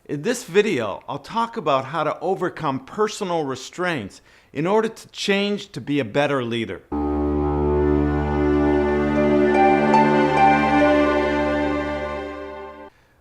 In this video, I'll talk about how to overcome personal restraints in order to change to be a better leader.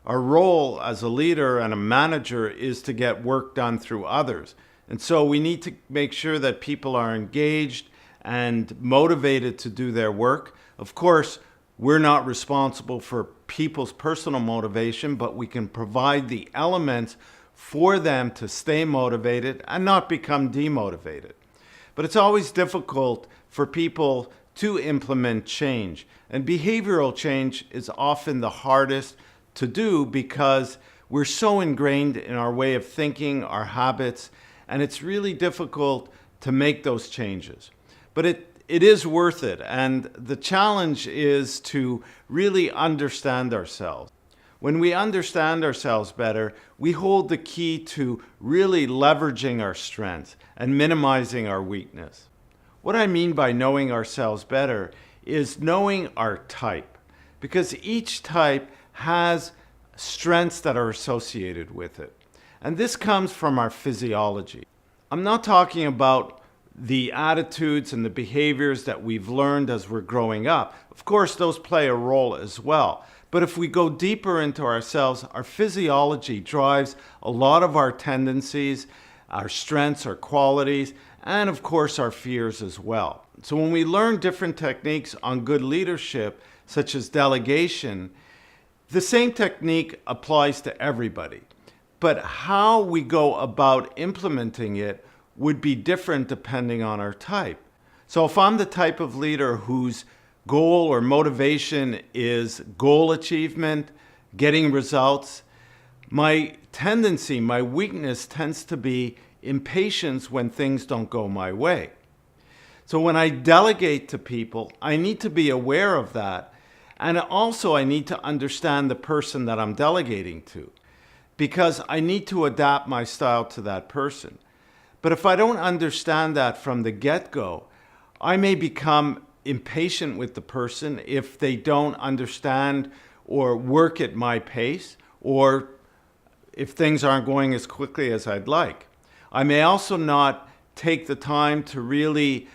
Our role as a leader and a manager is to get work done through others. And so we need to make sure that people are engaged and motivated to do their work. Of course, we're not responsible for people's personal motivation, but we can provide the elements for them to stay motivated and not become demotivated. But it's always difficult for people to implement change. And behavioral change is often the hardest to do because we're so ingrained in our way of thinking, our habits, and it's really difficult to make those changes. But it is worth it, and the challenge is to really understand ourselves. When we understand ourselves better, we hold the key to really leveraging our strengths and minimizing our weakness. What I mean by knowing ourselves better is knowing our type, because each type has strengths that are associated with it. And this comes from our physiology. I'm not talking about the attitudes and the behaviors that we've learned as we're growing up. Of course, those play a role as well. But if we go deeper into ourselves, our physiology drives a lot of our tendencies, our strengths, our qualities, and of course our fears as well. So when we learn different techniques on good leadership, such as delegation, the same technique applies to everybody. But how we go about implementing it would be different depending on our type. So if I'm the type of leader whose goal or motivation is goal achievement, getting results, my tendency, my weakness tends to be impatience when things don't go my way. So when I delegate to people, I need to be aware of that. And also I need to understand the person that I'm delegating to, because I need to adapt my style to that person. But if I don't understand that from the get-go, I may become impatient with the person if they don't understand or work at my pace, or if things aren't going as quickly as I'd like. I may also not take the time to really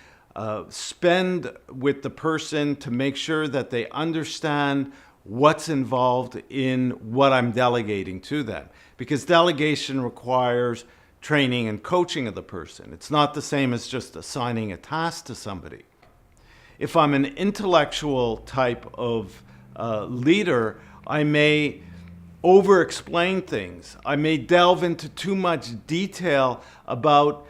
spend with the person to make sure that they understand what's involved in what I'm delegating to them. Because delegation requires training and coaching of the person. It's not the same as just assigning a task to somebody. If I'm an intellectual type of leader, I may over-explain things. I may delve into too much detail about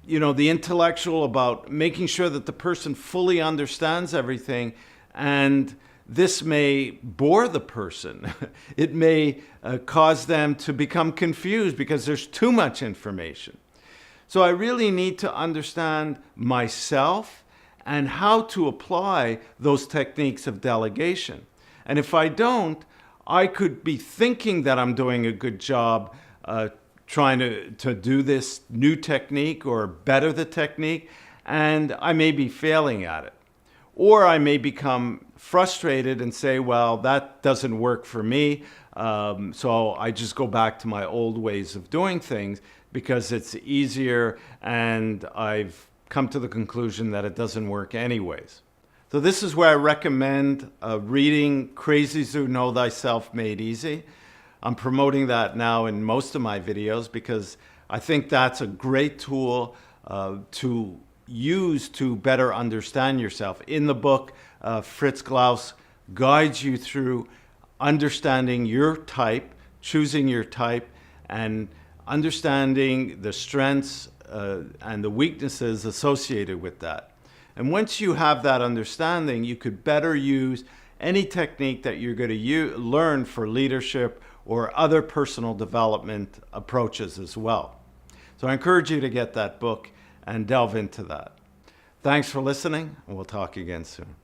the intellectual, about making sure that the person fully understands everything, and this may bore the person. It may cause them to become confused because there's too much information. So I really need to understand myself and how to apply those techniques of delegation. And if I don't, I could be thinking that I'm doing a good job trying to do this new technique or better the technique, and I may be failing at it. Or I may become frustrated and say, well, that doesn't work for me, so I just go back to my old ways of doing things because it's easier, and I've come to the conclusion that it doesn't work anyways. So this is where I recommend reading Crazies Who Know Thyself Made Easy. I'm promoting that now in most of my videos because I think that's a great tool to use to better understand yourself. In the book, Fritz Glaus guides you through understanding your type, choosing your type, and understanding the strengths and the weaknesses associated with that. And once you have that understanding, you could better use any technique that you're going to learn for leadership or other personal development approaches as well. So I encourage you to get that book and delve into that. Thanks for listening, and we'll talk again soon.